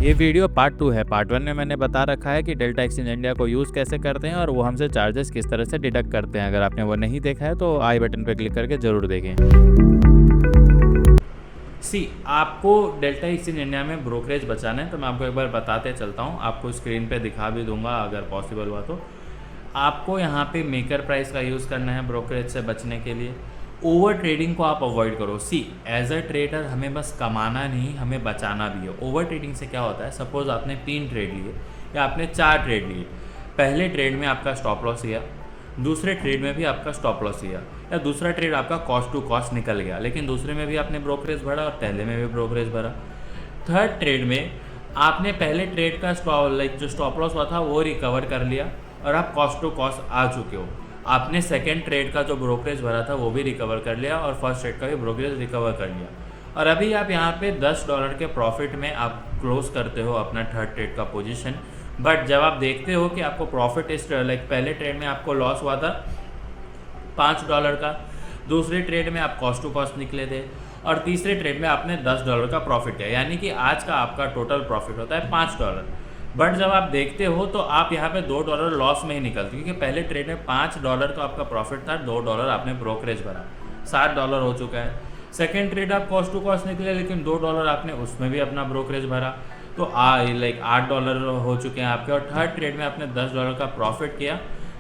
ये video part 2 है। Part 1 में मैंने बता रखा है कि डेल्टा एक्सचेंज इंडिया को यूज़ कैसे करते हैं और वो हमसे चार्जेस किस तरह से डिडक्ट करते हैं। अगर आपने वो नहीं देखा है तो आई बटन पर क्लिक करके ज़रूर देखें। आपको डेल्टा एक्सचेंज इंडिया में ब्रोकरेज बचाना है तो मैं आपको एक बार बताते चलता हूँ। आपको स्क्रीन पे दिखा भी दूंगा अगर पॉसिबल हुआ तो। आपको यहाँ पे मेकर प्राइस का यूज़ करना है ब्रोकरेज से बचने के लिए। ओवर ट्रेडिंग को आप अवॉइड करो। एज अ ट्रेडर हमें बस कमाना नहीं, हमें बचाना भी है। ओवर ट्रेडिंग से क्या होता है, सपोज आपने 3 ट्रेड लिए या आपने 4 ट्रेड लिए। पहले ट्रेड में आपका स्टॉप लॉस गया, दूसरे ट्रेड में भी आपका स्टॉप लॉस गया, या दूसरा ट्रेड आपका कॉस्ट टू कॉस्ट निकल गया, लेकिन दूसरे में भी आपने ब्रोकरेज भरा और पहले में भी ब्रोकरेज भरा। थर्ड ट्रेड में आपने पहले ट्रेड का जो स्टॉप लॉस हुआ था वो रिकवर कर लिया और आप कॉस्ट टू कॉस्ट आ चुके हो। आपने सेकेंड ट्रेड का जो ब्रोकरेज भरा था वो भी रिकवर कर लिया और फर्स्ट ट्रेड का भी ब्रोकरेज रिकवर कर लिया। और अभी आप यहाँ पे $10 के प्रॉफिट में आप क्लोज करते हो अपना थर्ड ट्रेड का पोजीशन। बट जब आप देखते हो कि आपको प्रॉफिट इस पहले ट्रेड में आपको लॉस हुआ था $5 का, दूसरे ट्रेड में आप कॉस्ट टू कॉस्ट निकले थे और तीसरे ट्रेड में आपने $10 का प्रॉफिट किया, यानी कि आज का आपका टोटल प्रॉफिट होता है $5। बट जब आप देखते हो तो आप यहाँ पे $2 लॉस में ही निकलते, क्योंकि पहले ट्रेड में $5 का आपका प्रॉफिट था, $2 आपने ब्रोकरेज भरा, $7 हो चुका है। सेकेंड ट्रेड आप कॉस्ट टू कॉस्ट निकले, लेकिन $2 आपने उसमें भी अपना ब्रोकरेज भरा, तो $8 हो चुके हैं आपके। और थर्ड ट्रेड में आपने $10 का प्रॉफिट किया,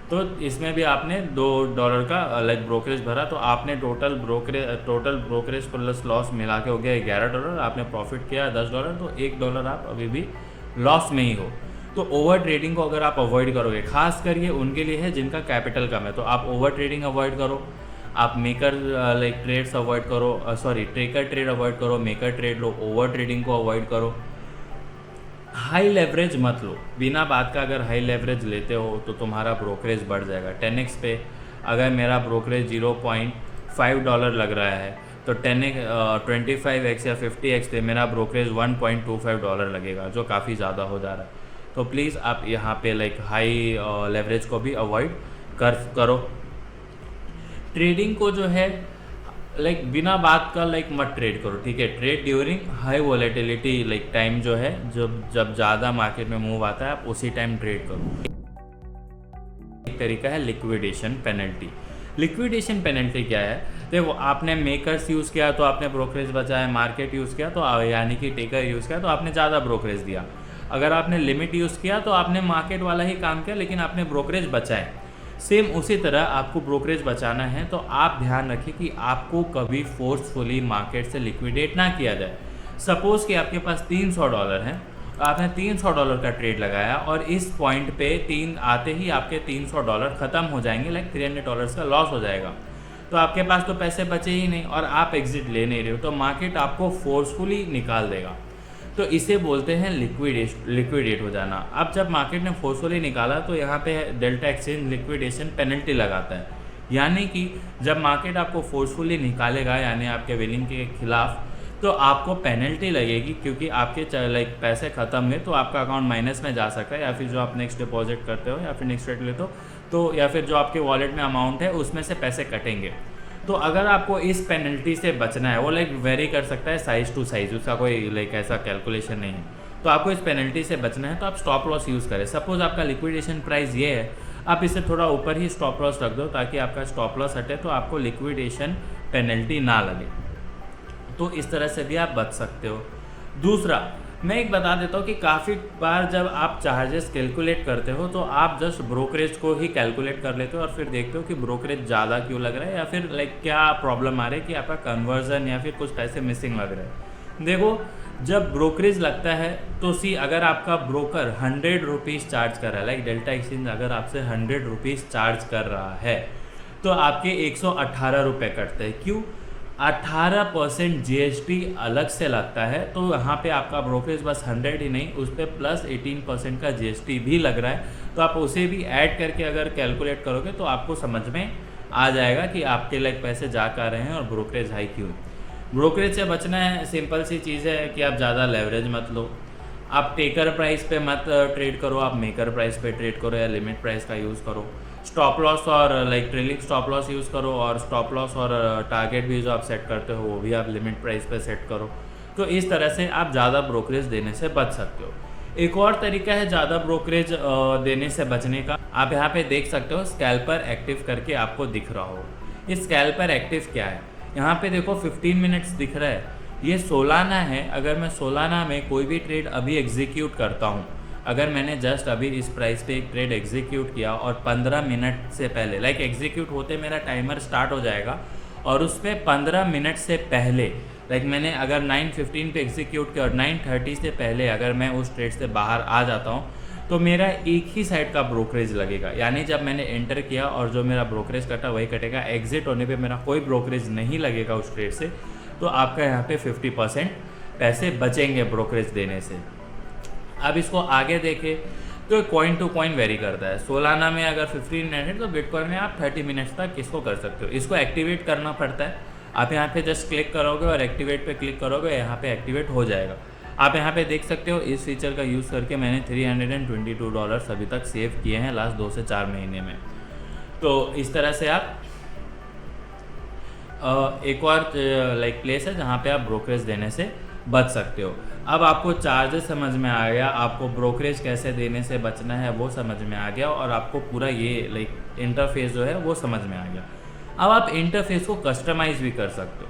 तो इसमें भी आपने $2 का ब्रोकरेज भरा, तो आपने टोटल ब्रोकरेज प्लस लॉस मिला के हो गया $11। आपने प्रॉफिट किया $10, तो $1 आप अभी भी लॉस में ही हो। तो ओवर ट्रेडिंग को अगर आप अवॉइड करोगे, खास कर ये उनके लिए है जिनका कैपिटल कम है, तो आप ओवर ट्रेडिंग अवॉइड करो। आप मेकर ट्रेड्स अवॉइड करो, ट्रेकर ट्रेड अवॉइड करो, मेकर ट्रेड लो, ओवर ट्रेडिंग को अवॉइड करो। हाई लेवरेज मत लो, बिना बात का अगर हाई लेवरेज लेते हो तो तुम्हारा ब्रोकरेज बढ़ जाएगा। 10x पे अगर मेरा ब्रोकरेज $0.5 लग रहा है तो 25x या 50x पे मेरा ब्रोकरेज $1.25 लगेगा, जो काफ़ी ज़्यादा हो जा रहा है। तो प्लीज़ आप यहाँ पे हाई लेवरेज को भी अवॉइड करो। ट्रेडिंग को जो है बिना बात का मत ट्रेड करो, ठीक है। Trade during high volatility time जो है, जब ज़्यादा मार्केट में मूव आता है आप उसी टाइम ट्रेड करो। एक तरीका है लिक्विडेशन पेनल्टी। लिक्विडेशन पेनल्टी क्या है, देखो आपने मेकर्स यूज़ किया तो आपने ब्रोकरेज बचाया, मार्केट यूज़ किया तो यानी कि टेकर यूज़ किया तो आपने ज़्यादा ब्रोकरेज दिया। अगर आपने लिमिट यूज़ किया तो आपने मार्केट वाला ही काम किया, लेकिन आपने ब्रोकरेज बचाए। सेम उसी तरह आपको ब्रोकरेज बचाना है तो आप ध्यान रखिए कि आपको कभी फोर्सफुली मार्केट से लिक्विडेट ना किया जाए। सपोज़ कि आपके पास $300 हैं, आपने $300 का ट्रेड लगाया और इस पॉइंट पे आते ही आपके $300 ख़त्म हो जाएंगे, $300 का लॉस हो जाएगा। तो आपके पास तो पैसे बचे ही नहीं और आप एग्जिट ले नहीं रहे हो, तो मार्केट आपको फोर्सफुली निकाल देगा। तो इसे बोलते हैं लिक्विडेट हो जाना। अब जब मार्केट ने फोर्सफुली निकाला तो यहाँ पे डेल्टा एक्सचेंज लिक्विडेशन पेनल्टी लगाता है, यानी कि जब मार्केट आपको फोर्सफुली निकालेगा, यानी आपके विलिंग के खिलाफ, तो आपको पेनल्टी लगेगी, क्योंकि आपके पैसे ख़त्म हुए तो आपका अकाउंट माइनस में जा सकता है, या फिर जो आप नेक्स्ट डिपॉजिट करते हो या फिर नेक्स्ट ट्रेड लेते हो तो, या फिर जो आपके वॉलेट में अमाउंट है उसमें से पैसे कटेंगे। तो अगर आपको इस पेनल्टी से बचना है, वो वेरी कर सकता है साइज़ टू साइज़, उसका कोई ऐसा कैलकुलेशन नहीं है। तो आपको इस पेनल्टी से बचना है तो आप स्टॉप लॉस यूज़ करें। सपोज़ आपका लिक्विडेशन प्राइस ये है, आप इससे थोड़ा ऊपर ही स्टॉप लॉस रख दो ताकि आपका स्टॉप लॉस हटे तो आपको लिक्विडेशन पेनल्टी ना लगे। तो इस तरह से भी आप बच सकते हो। दूसरा मैं एक बता देता हूँ कि काफ़ी बार जब आप चार्जेस कैलकुलेट करते हो तो आप जस्ट ब्रोकरेज को ही कैलकुलेट कर लेते हो और फिर देखते हो कि ब्रोकरेज ज़्यादा क्यों लग रहा है, या फिर क्या प्रॉब्लम आ रही है कि आपका कन्वर्जन या फिर कुछ पैसे मिसिंग लग रहे हैं। देखो जब ब्रोकरेज लगता है तो अगर आपका ब्रोकर ₹100 चार्ज कर रहा है, डेल्टा एक्सचेंज अगर आपसे ₹100 चार्ज कर रहा है तो आपके ₹118 कटते हैं। क्यों? 18% GST अलग से लगता है, तो यहाँ पे आपका ब्रोकरेज बस 100 ही नहीं, उस पर प्लस 18% का GST भी लग रहा है। तो आप उसे भी ऐड करके अगर कैलकुलेट करोगे तो आपको समझ में आ जाएगा कि आपके पैसे जा कर रहे हैं और ब्रोकरेज हाई क्यों। ब्रोकरेज से बचना है, सिंपल सी चीज़ है कि आप ज़्यादा लेवरेज मत लो, आप टेकर प्राइस पे मत ट्रेड करो, आप मेकर प्राइस पे ट्रेड करो या लिमिट प्राइस का यूज़ करो। स्टॉप लॉस और ट्रेलिंग स्टॉप लॉस यूज़ करो, और स्टॉप लॉस और टारगेट भी जो आप सेट करते हो वो भी आप लिमिट प्राइस पे सेट करो। तो इस तरह से आप ज़्यादा ब्रोकरेज देने से बच सकते हो। एक और तरीका है ज़्यादा ब्रोकरेज देने से बचने का। आप यहाँ पे देख सकते हो स्कैल्पर एक्टिव करके आपको दिख रहा हो। इस स्कैल्पर एक्टिव क्या है, यहाँ पे देखो 15 मिनट्स दिख रहा है, ये सोलाना है। अगर मैं सोलाना में कोई भी ट्रेड अभी एग्जीक्यूट करता हूँ, अगर मैंने जस्ट अभी इस प्राइस पे एक ट्रेड एग्जीक्यूट किया और 15 मिनट से पहले, लाइक एग्जीक्यूट होते मेरा टाइमर स्टार्ट हो जाएगा और उस पर 15 मिनट से पहले, लाइक मैंने अगर 9:15 पे एग्जीक्यूट किया और 9:30 से पहले अगर मैं उस ट्रेड से बाहर आ जाता हूँ, तो मेरा एक ही साइड का ब्रोकरेज लगेगा। यानी जब मैंने एंटर किया और जो मेरा ब्रोकरेज कटा वही कटेगा, एग्जिट होने पे मेरा कोई ब्रोकरेज नहीं लगेगा उस ट्रेड से। तो आपका यहाँ पे 50% पैसे बचेंगे ब्रोकरेज देने से। अब इसको आगे देखें तो कॉइन टू कॉइन वेरी करता है। सोलाना में अगर 15 मिनट है तो बिटकॉइन में आप 30 मिनट्स तक इसको कर सकते हो। इसको एक्टिवेट करना पड़ता है। आप यहाँ पे जस्ट क्लिक करोगे और एक्टिवेट पे क्लिक करोगे, यहाँ पे एक्टिवेट हो जाएगा। आप यहाँ पे देख सकते हो इस फीचर का यूज़ करके मैंने $322 अभी तक सेव किए हैं लास्ट 2 से 4 महीने में। तो इस तरह से आप एक और लाइक प्लेस है जहाँ पे आप ब्रोकरेज देने से बच सकते हो। अब आपको चार्जेस समझ में आ गया, आपको ब्रोकरेज कैसे देने से बचना है वो समझ में आ गया, और आपको पूरा ये लाइक इंटरफेस जो है वो समझ में आ गया। अब आप इंटरफेस को कस्टमाइज़ भी कर सकते हो।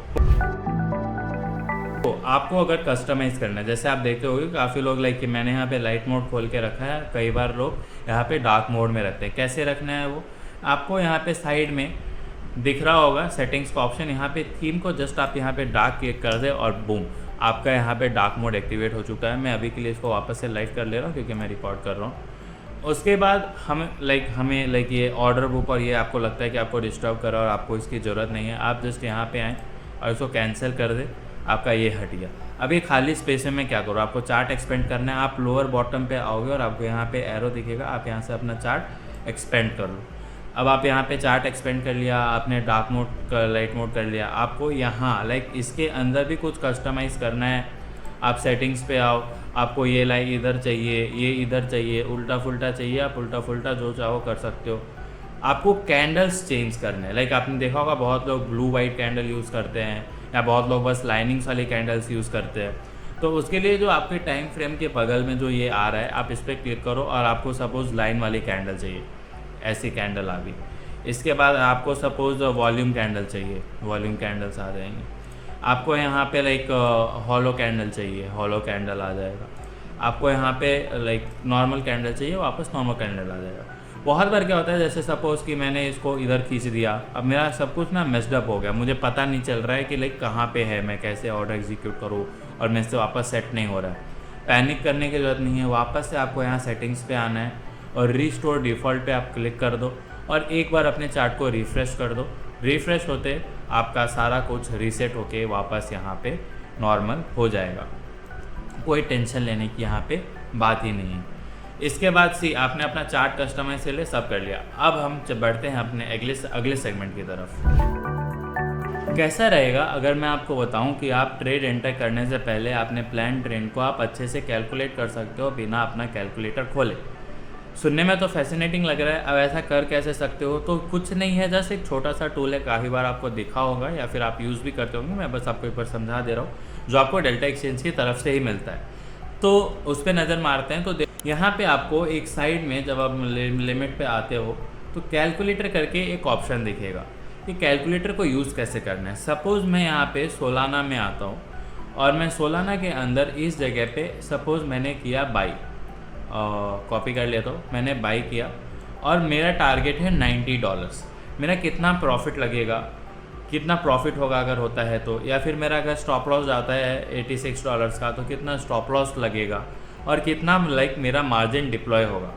तो आपको अगर कस्टमाइज़ करना है, जैसे आप देखते होगे काफ़ी लोग लाइक कि मैंने यहाँ पे लाइट मोड खोल के रखा है, कई बार लोग यहाँ पे डार्क मोड में रखते हैं। कैसे रखना है वो आपको यहाँ पे साइड में दिख रहा होगा सेटिंग्स का ऑप्शन। यहाँ पे थीम को जस्ट आप यहाँ पे डार्क क्लिक कर दे और बूम, आपका यहाँ पे डार्क मोड एक्टिवेट हो चुका है। मैं अभी के लिए इसको वापस से लाइट कर ले रहा हूँ क्योंकि मैं रिकॉर्ड कर रहा हूँ। उसके बाद हमें लाइक ये ऑर्डर बुक और ये आपको लगता है कि आपको डिस्टर्ब कर रहा है और आपको इसकी ज़रूरत नहीं है, आप जस्ट यहाँ पे आएँ और इसको कैंसिल कर दे, आपका ये हट गया। अब ये खाली स्पेस में मैं क्या करूँ, आपको चार्ट एक्सपेंड करना है, आप लोअर बॉटम पे आओगे और आपको यहाँ पे एरो दिखेगा, आप यहाँ से अपना चार्ट एक्सपेंड कर लो। अब आप यहाँ पे चार्ट एक्सपेंड कर लिया, आपने डार्क मोड कर लाइट मोड कर लिया। आपको यहाँ लाइक इसके अंदर भी कुछ कस्टमाइज़ करना है, आप सेटिंग्स पे आओ, आपको ये लाइक इधर चाहिए, ये इधर चाहिए, उल्टा फुल्टा चाहिए, आप उल्टा फुल्टा जो चाहो कर सकते हो। आपको कैंडल्स चेंज करने हैं, लाइक आपने देखा होगा बहुत लोग ब्लू वाइट कैंडल यूज़ करते हैं या बहुत लोग बस लाइनिंग्स वाली कैंडल्स यूज़ करते हैं। तो उसके लिए जो आपके टाइम फ्रेम के बगल में जो ये आ रहा है, आप इस पर क्लिक करो और आपको सपोज़ लाइन वाली कैंडल चाहिए, ऐसी कैंडल आ गई। इसके बाद आपको सपोज़ वॉल्यूम कैंडल चाहिए, वॉल्यूम कैंडल्स आ जाएंगे। आपको यहाँ पे लाइक हॉलो कैंडल चाहिए, हॉलो कैंडल आ जाएगा। आपको यहाँ पे लाइक नॉर्मल कैंडल चाहिए, वापस नॉर्मल कैंडल आ जाएगा। बहुत बार क्या होता है, जैसे सपोज़ कि मैंने इसको इधर खींच दिया, अब मेरा सब कुछ ना मेस्ड अप हो गया, मुझे पता नहीं चल रहा है कि लाइक कहाँ पे है, मैं कैसे ऑर्डर एग्जीक्यूट करूँ और मैं इससे वापस सेट नहीं हो रहा है। पैनिक करने की ज़रूरत नहीं है, वापस से आपको यहाँ सेटिंग्स पे आना है और रिस्टोर डिफ़ॉल्ट पे आप क्लिक कर दो और एक बार अपने चार्ट को रिफ़्रेश कर दो। रिफ़्रेश होते आपका सारा कुछ रीसेट होके वापस यहाँ पे नॉर्मल हो जाएगा। कोई टेंशन लेने की यहाँ पे बात ही नहीं है। इसके बाद आपने अपना चार्ट कस्टमाइज कर लिया, सब कर लिया। अब हम बढ़ते हैं अपने अगले सेगमेंट की तरफ। कैसा रहेगा अगर मैं आपको बताऊं कि आप ट्रेड एंटर करने से पहले आपने प्लान ट्रेंड को आप अच्छे से कैलकुलेट कर सकते हो बिना अपना कैलकुलेटर खोले। सुनने में तो फैसिनेटिंग लग रहा है, अब ऐसा कर कैसे सकते हो? तो कुछ नहीं है, जस्ट एक छोटा सा टूल है, काफ़ी बार आपको दिखा होगा या फिर आप यूज़ भी करते होंगे, मैं बस आपको एक बार समझा दे रहा हूँ, जो आपको डेल्टा एक्सचेंज की तरफ से ही मिलता है। तो उस पर नज़र मारते हैं तो यहाँ पे आपको एक साइड में जब आप लिमिट पे आते हो तो कैलकुलेटर करके एक ऑप्शन दिखेगा कि कैलकुलेटर को यूज़ कैसे करना है। सपोज़ मैं यहाँ पे सोलाना में आता हूँ और मैं सोलाना के अंदर इस जगह पे सपोज़ मैंने किया बाई, कॉपी कर लिया, तो मैंने बाई किया और मेरा टारगेट है $90। मेरा कितना प्रॉफिट लगेगा, कितना प्रॉफिट होगा अगर होता है तो, या फिर मेरा अगर स्टॉप लॉस जाता है $86 का तो कितना स्टॉप लॉस लगेगा और कितना लाइक मेरा मार्जिन डिप्लॉय होगा।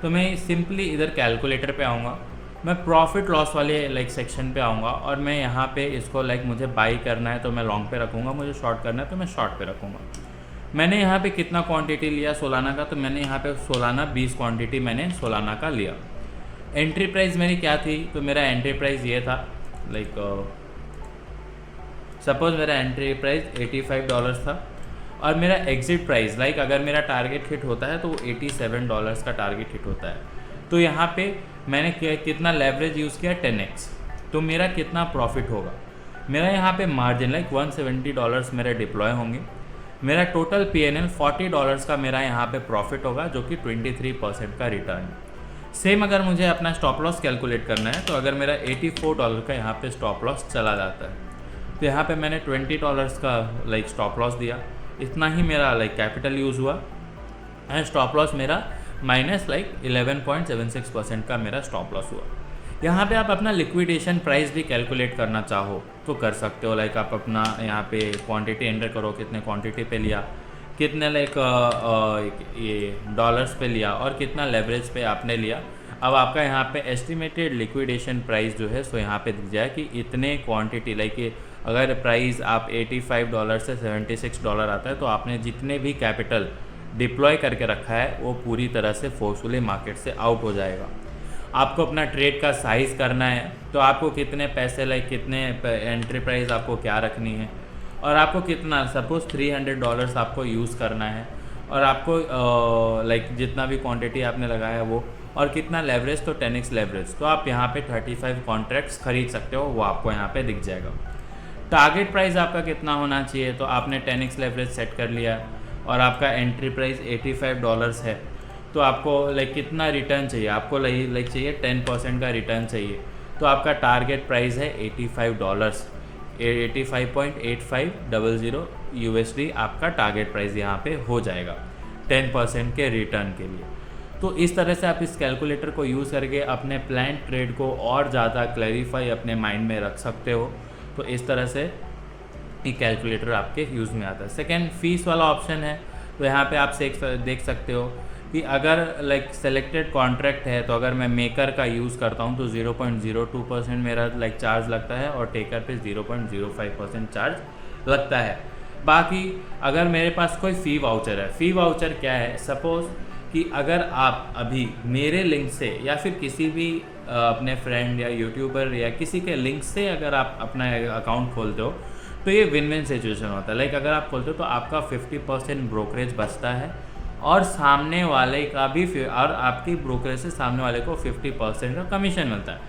तो मैं सिंपली इधर कैलकुलेटर पे आऊँगा, मैं प्रॉफिट लॉस वाले लाइक सेक्शन पे आऊँगा और मैं यहाँ पे इसको लाइक मुझे बाई करना है तो मैं लॉन्ग पे रखूँगा, मुझे शॉर्ट करना है तो मैं शॉर्ट पे रखूँगा। मैंने यहाँ पे कितना क्वांटिटी लिया सोलाना का, तो मैंने यहाँ पे सोलाना 20 क्वांटिटी मैंने सोलाना का लिया। एंट्री प्राइस मेरी क्या थी, तो मेरा एंट्री प्राइस ये था, लाइक सपोज़ मेरा एंट्री प्राइस $85 था और मेरा एग्जिट प्राइस लाइक अगर मेरा टारगेट हिट होता है तो वो $87 का टारगेट हिट होता है। तो यहाँ पे मैंने कितना लेवरेज यूज़ किया, 10x, तो मेरा कितना प्रॉफिट होगा, मेरा यहाँ पे मार्जिन लाइक $170 मेरे डिप्लॉय होंगे। मेरा टोटल PNL $40 का मेरा यहाँ पे प्रॉफिट होगा, जो कि 23% का रिटर्न। सेम अगर मुझे अपना स्टॉप लॉस कैलकुलेट करना है, तो अगर मेरा $84 का यहाँ पे स्टॉप लॉस चला जाता है, तो यहाँ पे मैंने $20 का लाइक स्टॉप लॉस दिया, इतना ही मेरा लाइक कैपिटल यूज़ हुआ, एंड स्टॉप लॉस मेरा माइनस लाइक 11.76% का मेरा स्टॉप लॉस हुआ। यहाँ पे आप अपना लिक्विडेशन प्राइस भी कैलकुलेट करना चाहो तो कर सकते हो। लाइक आप अपना यहाँ पे क्वांटिटी एंटर करो, कितने क्वांटिटी पे लिया, कितने लाइक ये डॉलर्स पे लिया, और कितना लेवरेज पे आपने लिया। अब आपका यहाँ पे एस्टिमेटेड लिक्विडेशन प्राइस जो है सो यहाँ पे दिख जाए कि इतने क्वांटिटी लाइक अगर प्राइस आप $85 से $76 आता है, तो आपने जितने भी कैपिटल डिप्लॉय करके रखा है वो पूरी तरह से फोर्सफुली मार्केट से आउट हो जाएगा। आपको अपना ट्रेड का साइज़ करना है, तो आपको कितने पैसे लाइक कितने एंट्री प्राइस आपको क्या रखनी है, और आपको कितना सपोज़ $300 आपको यूज़ करना है, और आपको लाइक जितना भी क्वांटिटी आपने लगाया है वो, और कितना लेवरेज, तो 10x लेवरेज, तो आप यहाँ पे 35 कॉन्ट्रैक्ट्स खरीद सकते हो, वो आपको यहाँ पे दिख जाएगा। टारगेट प्राइस आपका कितना होना चाहिए, तो आपने 10x लेवरेज सेट कर लिया, और आपका एंट्री प्राइस $85 है, तो आपको लाइक कितना रिटर्न चाहिए, आपको लाइक चाहिए 10% का रिटर्न चाहिए, तो आपका टारगेट प्राइस है $85, 85.8500 USD आपका टारगेट प्राइस यहाँ पे हो जाएगा 10% के रिटर्न के लिए। तो इस तरह से आप इस कैलकुलेटर को यूज़ करके अपने प्लान ट्रेड को और ज़्यादा क्लैरिफाई अपने माइंड में रख सकते हो। तो इस तरह से ये कैलकुलेटर आपके यूज़ में आता है। सेकेंड, फीस वाला ऑप्शन है, तो यहाँ पे आप देख सकते हो कि अगर लाइक सेलेक्टेड कॉन्ट्रैक्ट है, तो अगर मैं मेकर का यूज़ करता हूँ तो 0.02% मेरा लाइक चार्ज लगता है, और टेकर पे 0.05% चार्ज लगता है। बाकी अगर मेरे पास कोई फ़ी वाउचर है, फ़ी वाउचर क्या है, सपोज़ कि अगर आप अभी मेरे लिंक से या फिर किसी भी अपने फ्रेंड या यूट्यूबर या किसी के लिंक से अगर आप अपना अकाउंट खोलते हो, तो ये विन विन सिचुएशन होता है। लाइक अगर आप खोलते हो तो आपका 50% ब्रोकरेज बचता है, और सामने वाले का भी, और आपकी ब्रोकरेज से सामने वाले को 50% का कमीशन मिलता है।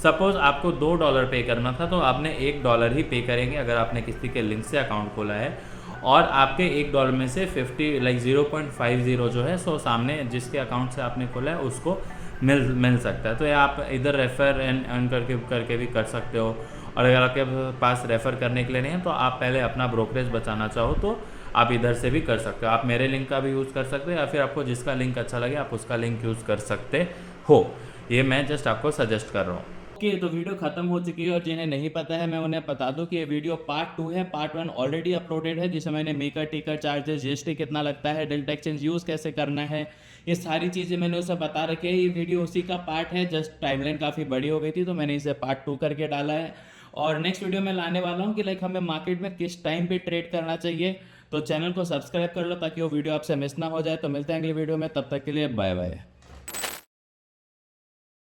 सपोज़ आपको $2 पे करना था, तो आपने $1 ही पे करेंगे अगर आपने किसी के लिंक से अकाउंट खोला है, और आपके $1 में से 50 लाइक 0.50 जो है सो सामने जिसके अकाउंट से आपने खोला है उसको मिल सकता है। तो ये आप इधर रेफ़र एंड अर्न करके भी कर सकते हो। और अगर आपके पास रेफ़र करने के लिए नहीं है, तो आप पहले अपना ब्रोकरेज बचाना चाहो तो आप इधर से भी कर सकते हो। आप मेरे लिंक का भी यूज़ कर सकते हो, या फिर आपको जिसका लिंक अच्छा लगे आप उसका लिंक यूज़ कर सकते हो। ये मैं जस्ट आपको सजेस्ट कर रहा हूँ। तो वीडियो खत्म हो चुकी है, और जिन्हें नहीं पता है मैं उन्हें बता दूं कि ये वीडियो पार्ट 2 है। पार्ट 1 ऑलरेडी अपलोडेड है, जिसमें मैंने मेकर, टेकर चार्जेस, जीएसटी कितना लगता है, डेल्टा एक्सचेंज यूज़ कैसे करना है, ये सारी चीज़ें मैंने उसे बता रखी है। ये वीडियो उसी का पार्ट है, जस्ट टाइमलाइन काफ़ी बड़ी हो गई थी तो मैंने इसे पार्ट 2 करके डाला है। और नेक्स्ट वीडियो में लाने वाला हूँ कि लाइक हमें मार्केट में किस टाइम पे ट्रेड करना चाहिए। तो चैनल को सब्सक्राइब कर लो ताकि वो वीडियो आपसे मिस ना हो जाए। तो मिलते हैं अगली वीडियो में, तब तक के लिए बाय बाय।